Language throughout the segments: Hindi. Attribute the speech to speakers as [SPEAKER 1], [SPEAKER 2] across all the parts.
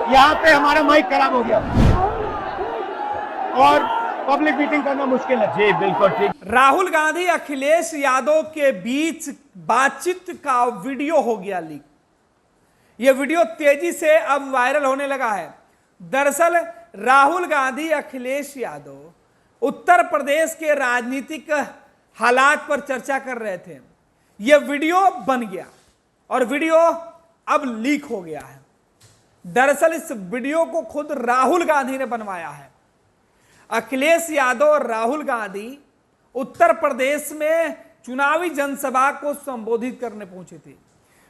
[SPEAKER 1] यहाँ पे हमारा माइक खराब हो गया और पब्लिक मीटिंग करना मुश्किल है।
[SPEAKER 2] जी बिल्कुल ठीक।
[SPEAKER 3] राहुल गांधी अखिलेश यादव के बीच बातचीत का वीडियो हो गया लीक। यह वीडियो तेजी से अब वायरल होने लगा है। दरअसल राहुल गांधी अखिलेश यादव उत्तर प्रदेश के राजनीतिक हालात पर चर्चा कर रहे थे। यह वीडियो बन गया और वीडियो अब लीक हो गया है। दरअसल इस वीडियो को खुद राहुल गांधी ने बनवाया है। अखिलेश यादव और राहुल गांधी उत्तर प्रदेश में चुनावी जनसभा को संबोधित करने पहुंचे थे।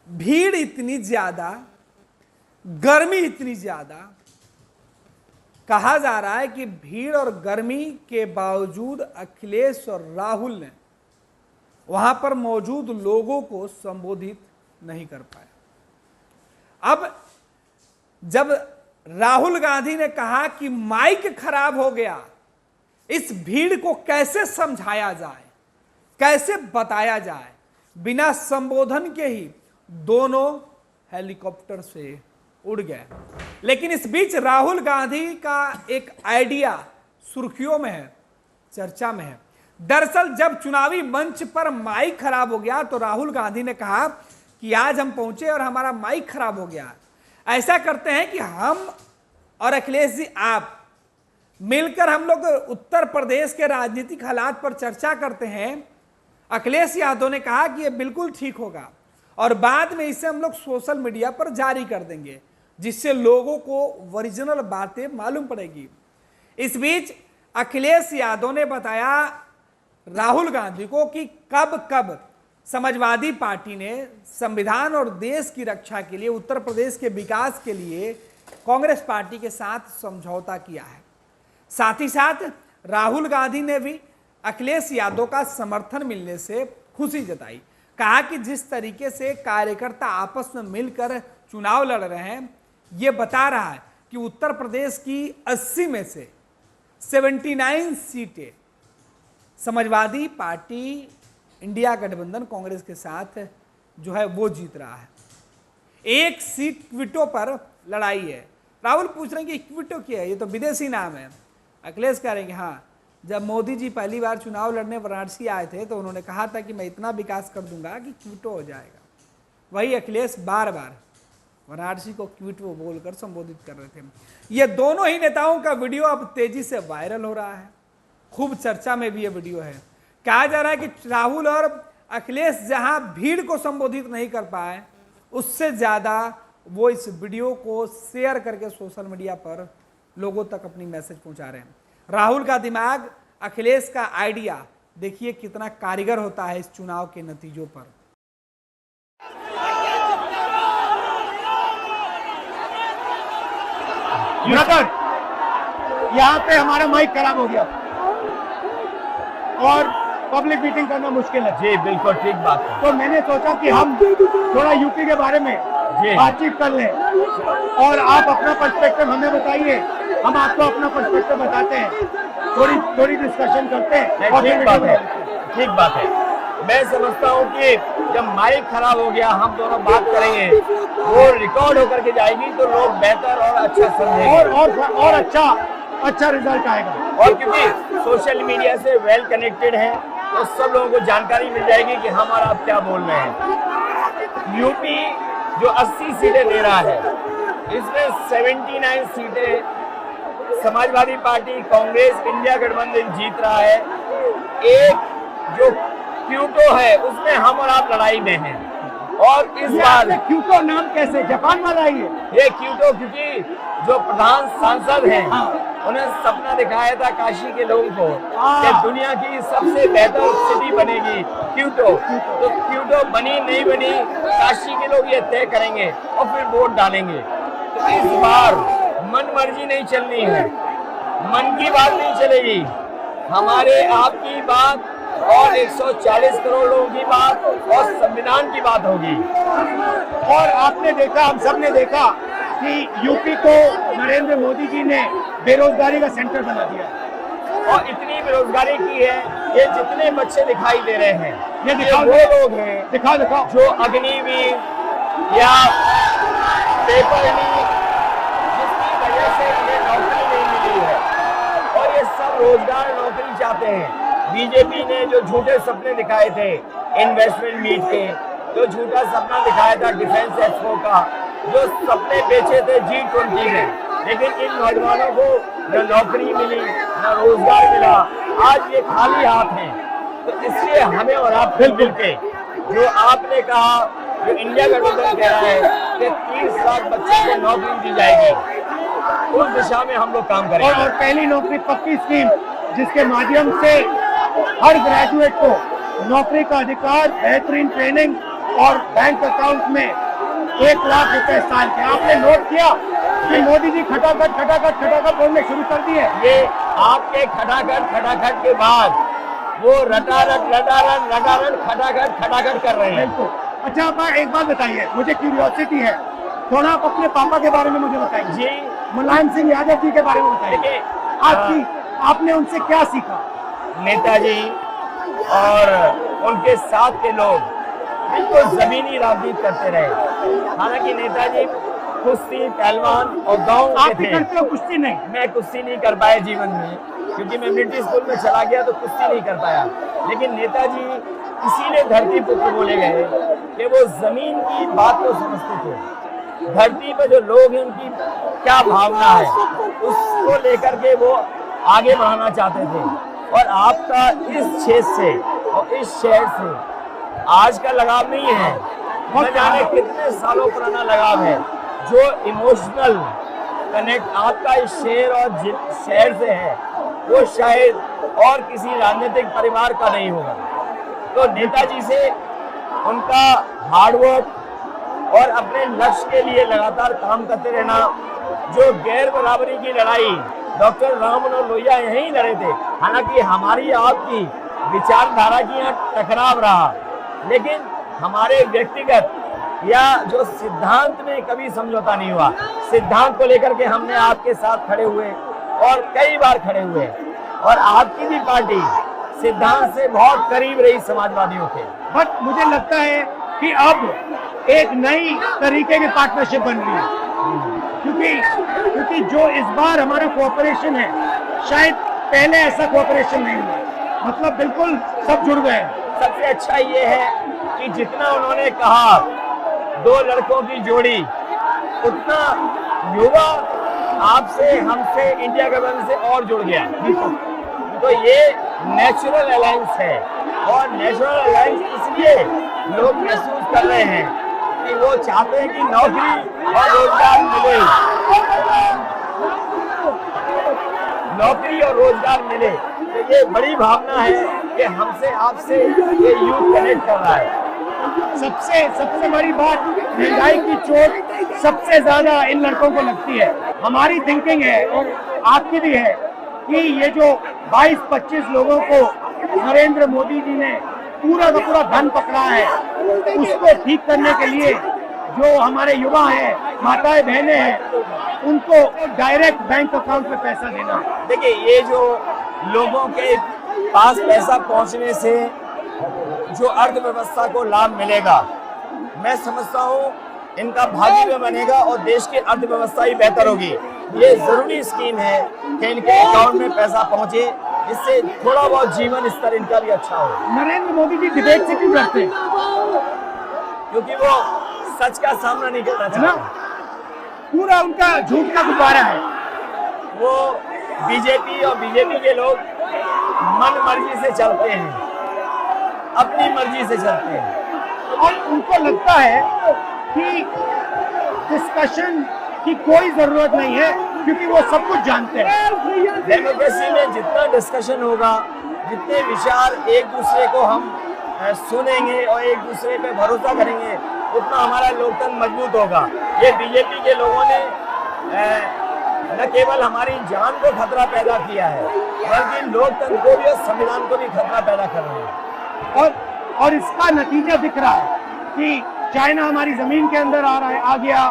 [SPEAKER 3] भीड़ इतनी ज्यादा, गर्मी इतनी ज्यादा, कहा जा रहा है कि भीड़ और गर्मी के बावजूद अखिलेश और राहुल ने वहां पर मौजूद लोगों को संबोधित नहीं कर पाए। अब जब राहुल गांधी ने कहा कि माइक खराब हो गया, इस भीड़ को कैसे समझाया जाए, कैसे बताया जाए, बिना संबोधन के ही दोनों हेलीकॉप्टर से उड़ गए। लेकिन इस बीच राहुल गांधी का एक आइडिया सुर्खियों में है, चर्चा में है। दरअसल जब चुनावी मंच पर माइक खराब हो गया तो राहुल गांधी ने कहा कि आज हम पहुंचे और हमारा माइक खराब हो गया। ऐसा करते हैं कि हम और अखिलेश जी आप मिलकर हम लोग उत्तर प्रदेश के राजनीतिक हालात पर चर्चा करते हैं। अखिलेश यादव ने कहा कि यह बिल्कुल ठीक होगा और बाद में इसे हम लोग सोशल मीडिया पर जारी कर देंगे, जिससे लोगों को ओरिजिनल बातें मालूम पड़ेगी। इस बीच अखिलेश यादव ने बताया राहुल गांधी को कि कब कब समाजवादी पार्टी ने संविधान और देश की रक्षा के लिए, उत्तर प्रदेश के विकास के लिए कांग्रेस पार्टी के साथ समझौता किया है। साथ ही साथ राहुल गांधी ने भी अखिलेश यादव का समर्थन मिलने से खुशी जताई। कहा कि जिस तरीके से कार्यकर्ता आपस में मिलकर चुनाव लड़ रहे हैं, यह बता रहा है कि उत्तर प्रदेश की 80 में से 79 सीटें समाजवादी पार्टी इंडिया गठबंधन कांग्रेस के साथ जो है वो जीत रहा है। एक सीट क्विटो पर लड़ाई है। राहुल पूछ रहे हैं कि क्विटो क्या है, ये तो विदेशी नाम है। अखिलेश कह रहे हैं कि हाँ, जब मोदी जी पहली बार चुनाव लड़ने वाराणसी आए थे तो उन्होंने कहा था कि मैं इतना विकास कर दूंगा कि क्विटो हो जाएगा। वही अखिलेश बार बार वाराणसी को क्विटो बोलकर संबोधित कर रहे थे। ये दोनों ही नेताओं का वीडियो अब तेजी से वायरल हो रहा है। खूब चर्चा में भी ये वीडियो है। कहा जा रहा है कि राहुल और अखिलेश जहां भीड़ को संबोधित नहीं कर पाए, उससे ज्यादा वो इस वीडियो को शेयर करके सोशल मीडिया पर लोगों तक अपनी मैसेज पहुंचा रहे हैं। राहुल का दिमाग, अखिलेश का आइडिया, देखिए कितना कारीगर होता है इस चुनाव के नतीजों पर।
[SPEAKER 1] ब्रदर, यहाँ पे हमारा माइक खराब हो गया और पब्लिक मीटिंग करना मुश्किल है।
[SPEAKER 2] जी बिल्कुल ठीक बात है।
[SPEAKER 1] तो मैंने सोचा कि हम थोड़ा यूपी के बारे में बातचीत कर लें और आप अपना पर्सपेक्टिव हमें बताइए, हम आपको अपना पर्सपेक्टिव बताते हैं, थोड़ी डिस्कशन करते हैं। और
[SPEAKER 2] ठीक बात है। मैं समझता हूँ कि जब माइक खराब हो गया, हम दोनों बात करेंगे, वो रिकॉर्ड होकर के जाएगी तो लोग बेहतर और अच्छा समझेंगे
[SPEAKER 1] और अच्छा रिजल्ट आएगा।
[SPEAKER 2] और क्योंकि सोशल मीडिया से वेल कनेक्टेड है तो सब लोगों को जानकारी मिल जाएगी कि हम और आप क्या बोल रहे हैं। यूपी जो 80 सीटें ले रहा है, इसमें 79 सीटें समाजवादी पार्टी, कांग्रेस, इंडिया गठबंधन जीत रहा है। एक जो क्यूटो है उसमें हम और आप लड़ाई में हैं। और इस बार
[SPEAKER 1] क्यूटो नाम कैसे, जापान वाला ही है
[SPEAKER 2] ये क्यूटो, क्योंकि जो प्रधान सांसद हैं उन्हें सपना दिखाया था काशी के लोगों को कि दुनिया की सबसे बेहतर सिटी बनेगी क्यूटो। तो क्यूटो बनी नहीं बनी, काशी के लोग ये तय करेंगे और फिर वोट डालेंगे। तो इस बार मन मर्जी नहीं चलनी है, मन की बात नहीं चलेगी, हमारे आपकी बात और 140 करोड़ लोगों की बात और संविधान की बात होगी।
[SPEAKER 1] और आपने देखा, हम सब ने देखा कि यूपी को नरेंद्र मोदी जी ने बेरोजगारी का सेंटर बना दिया
[SPEAKER 2] और इतनी बेरोजगारी की है। ये जितने बच्चे दिखाई दे रहे हैं,
[SPEAKER 1] ये
[SPEAKER 2] वो लोग हैं
[SPEAKER 1] दिखाओ
[SPEAKER 2] जो अग्निवीर या पेपर लीक, जिस बीजेपी ने जो झूठे सपने दिखाए थे इन्वेस्टमेंट मीट के, जो झूठा सपना दिखाया था डिफेंस एक्सपो का, जो सपने बेचे थे G20 में, लेकिन इन नौजवानों को न नौकरी मिली न रोजगार मिला, आज ये खाली हाथ हैं। तो इसलिए हमें और आप मिल के जो आपने कहा, जो इंडिया गठबंधन कह रहा है कि 30 लाख बच्चों को नौकरी दी जाएगी, उस दिशा में हम लोग काम करेंगे।
[SPEAKER 1] और पहली नौकरी पक्की स्कीम जिसके माध्यम से हर ग्रेजुएट को नौकरी का अधिकार, बेहतरीन ट्रेनिंग और बैंक अकाउंट में 1 लाख रुपए साल के। आपने नोट किया कि मोदी जी खटाखट बोलने शुरू कर दिए।
[SPEAKER 2] ये आपके खटाखट के बाद वो रटारट खटाखट कर रहे हैं।
[SPEAKER 1] बिल्कुल। अच्छा, आप एक बात बताइए, मुझे क्यूरियोसिटी है, थोड़ा आप अपने पापा के बारे में मुझे बताइए
[SPEAKER 2] जी।
[SPEAKER 1] मुलायम सिंह यादव जी के बारे में बताइए। आपने उनसे क्या सीखा?
[SPEAKER 2] नेताजी और उनके साथ के लोग बिल्कुल जमीनी राजनीति करते रहे। हालांकि नेताजी कुश्ती, पहलवान और गाँव
[SPEAKER 1] आप
[SPEAKER 2] के थे।
[SPEAKER 1] करते हो कुश्ती? नहीं,
[SPEAKER 2] मैं कुश्ती नहीं कर पाया जीवन में, क्योंकि मैं मिलिट्री स्कूल में चला गया तो कुश्ती नहीं कर पाया। लेकिन नेताजी इसीलिए धरती पुत्र बोले गए कि वो जमीन की बात को समझते थे। धरती पर जो लोग हैं उनकी क्या भावना है, उसको लेकर के वो आगे बढ़ाना चाहते थे। और आपका इस क्षेत्र से और इस शहर से आज का लगाव नहीं है, न जाने कितने सालों पुराना लगाव है। जो इमोशनल कनेक्ट आपका इस शहर और शहर से है, वो शायद और किसी राजनीतिक परिवार का नहीं होगा। तो नेताजी से उनका हार्डवर्क और अपने लक्ष्य के लिए लगातार काम करते रहना, जो गैर बराबरी की लड़ाई डॉक्टर राम मनोहर लोहिया यहीं लड़े थे। हालांकि हमारी आपकी विचारधारा की यहाँ टकराव रहा, लेकिन हमारे व्यक्तिगत या जो सिद्धांत में कभी समझौता नहीं हुआ। सिद्धांत को लेकर के हमने आपके साथ खड़े हुए और कई बार खड़े हुए, और आपकी भी पार्टी सिद्धांत से बहुत करीब रही समाजवादियों के।
[SPEAKER 1] बट मुझे लगता है कि अब एक नई तरीके की पार्टनरशिप बन रही है, क्योंकि जो इस बार हमारा कोऑपरेशन है, शायद पहले ऐसा कोऑपरेशन नहीं हुआ। मतलब बिल्कुल सब जुड़ गए।
[SPEAKER 2] सबसे अच्छा ये है कि जितना उन्होंने कहा 2 लड़कों की जोड़ी, उतना युवा आपसे, हमसे, इंडिया गठबंधन से और जुड़ गया। तो ये नेचुरल अलायंस है, और नेचुरल अलायंस इसलिए लोग महसूस कर रहे हैं कि वो चाहते हैं कि नौकरी और रोजगार मिले, नौकरी और रोजगार मिले। तो ये बड़ी भावना है कि हमसे आपसे ये यूथ कनेक्ट कर रहा है।
[SPEAKER 1] सबसे बड़ी बात, महंगाई की चोट सबसे ज्यादा इन लड़कों को लगती है। हमारी थिंकिंग है और आपकी भी है कि ये जो 22-25 लोगों को नरेंद्र मोदी जी ने पूरा का पूरा धन पकड़ा है, उसको ठीक करने के लिए जो हमारे युवा हैं, माताएं बहनें हैं, उनको डायरेक्ट बैंक अकाउंट में पैसा देना।
[SPEAKER 2] देखिए, ये जो लोगों के पास पैसा पहुंचने से जो अर्थव्यवस्था को लाभ मिलेगा, मैं समझता हूँ इनका भाग्य भी बनेगा और देश की अर्थव्यवस्था ही बेहतर होगी। ये जरूरी स्कीम है कि इनके अकाउंट में पैसा पहुंचे, जिससे थोड़ा बहुत जीवन स्तर इनका भी अच्छा हो।
[SPEAKER 1] नरेंद्र मोदी जी डिबेट से क्यों डरते हैं?
[SPEAKER 2] क्योंकि वो सच का सामना नहीं करना चाहते।
[SPEAKER 1] पूरा उनका झूठ का गुब्बारा है।
[SPEAKER 2] वो बीजेपी और बीजेपी के लोग मन मर्जी से चलते हैं, अपनी मर्जी से चलते हैं,
[SPEAKER 1] और उनको लगता है कि डिस्कशन की कोई जरूरत नहीं है, क्योंकि वो सब कुछ जानते हैं।
[SPEAKER 2] डेमोक्रेसी में जितना डिस्कशन होगा, जितने विचार एक दूसरे को हम सुनेंगे और एक दूसरे पे भरोसा करेंगे, उतना हमारा लोकतंत्र मजबूत होगा। ये बीजेपी के लोगों ने न केवल हमारी जान को खतरा पैदा किया है, बल्कि लोकतंत्र को भी और संविधान को भी खतरा पैदा कर रहे हैं।
[SPEAKER 1] और इसका नतीजा दिख रहा है कि चाइना हमारी जमीन के अंदर आ गया,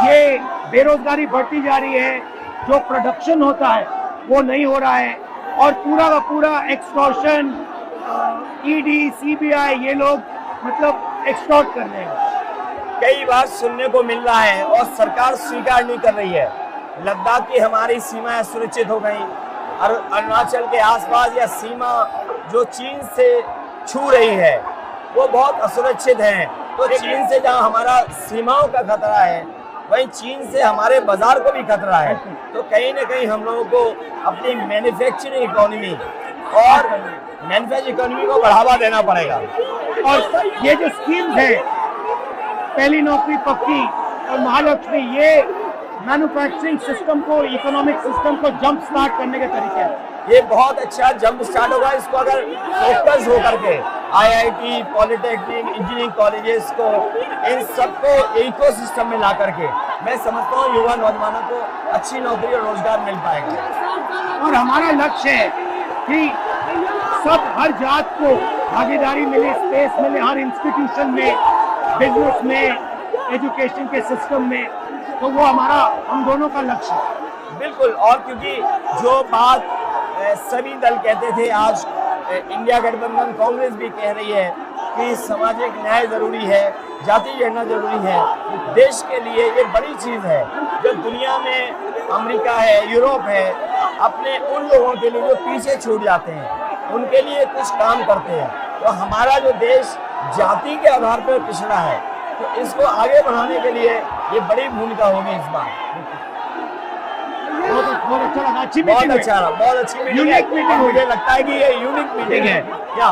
[SPEAKER 1] ये बेरोजगारी बढ़ती जा रही है, जो प्रोडक्शन होता है वो नहीं हो रहा है, और पूरा का पूरा एक्सटॉर्शन, ईडी, सीबीआई, ये लोग मतलब एक्सटॉर्ट कर रहे हैं।
[SPEAKER 2] कई बार सुनने को मिल रहा है और सरकार स्वीकार नहीं कर रही है। लद्दाख की हमारी सीमाएं सुरक्षित हो गई, अरुणाचल के आसपास या सीमा जो चीन से छू रही है वो बहुत असुरक्षित है। तो चीन से जहां हमारा सीमाओं का खतरा है, वहीं चीन से हमारे बाजार को भी खतरा है। तो कहीं ना कहीं हम लोगों को अपनी मैन्युफैक्चरिंग इकोनॉमी और मैन्युफैक्चरिंग इकोनॉमी को बढ़ावा देना पड़ेगा।
[SPEAKER 1] और ये जो स्कीम्स है, पहली नौकरी पक्की और महालक्ष्मी, ये मैन्युफैक्चरिंग सिस्टम को, इकोनॉमिक सिस्टम को जंप स्टार्ट करने के तरीके हैं।
[SPEAKER 2] ये बहुत अच्छा जंप स्टार्ट होगा। इसको अगर फोकस होकर के IIT, पॉलिटेक्निक, इंजीनियरिंग कॉलेजेस को, इन सबको इकोसिस्टम में ला करके मैं समझता हूँ युवा नौजवानों को अच्छी नौकरी और रोजगार मिल पाएगा।
[SPEAKER 1] और हमारा लक्ष्य है कि सब, हर जात को भागीदारी मिले, स्पेस मिले, हर इंस्टीट्यूशन में, बिजनेस में, एजुकेशन के सिस्टम में। तो वो हमारा, हम दोनों का लक्ष्य है।
[SPEAKER 2] बिल्कुल। और क्योंकि जो बात सभी दल कहते थे, आज इंडिया गठबंधन कांग्रेस भी कह रही है कि सामाजिक न्याय जरूरी है, जाति गणना जरूरी है। देश के लिए ये बड़ी चीज है। जो दुनिया में अमेरिका है, यूरोप है, अपने उन लोगों के लिए जो पीछे छूट जाते हैं, उनके लिए कुछ काम करते हैं। तो हमारा जो देश जाति के आधार पर पिछड़ा है, तो इसको आगे बढ़ाने के लिए ये बड़ी भूमिका होगी इस बार।
[SPEAKER 1] बहुत अच्छा लगा, अच्छी
[SPEAKER 2] बहुत
[SPEAKER 1] मीटिंग
[SPEAKER 2] अच्छा रहा, बहुत अच्छी मीटिंग है। मुझे लगता है कि ये यूनिक मीटिंग है क्या?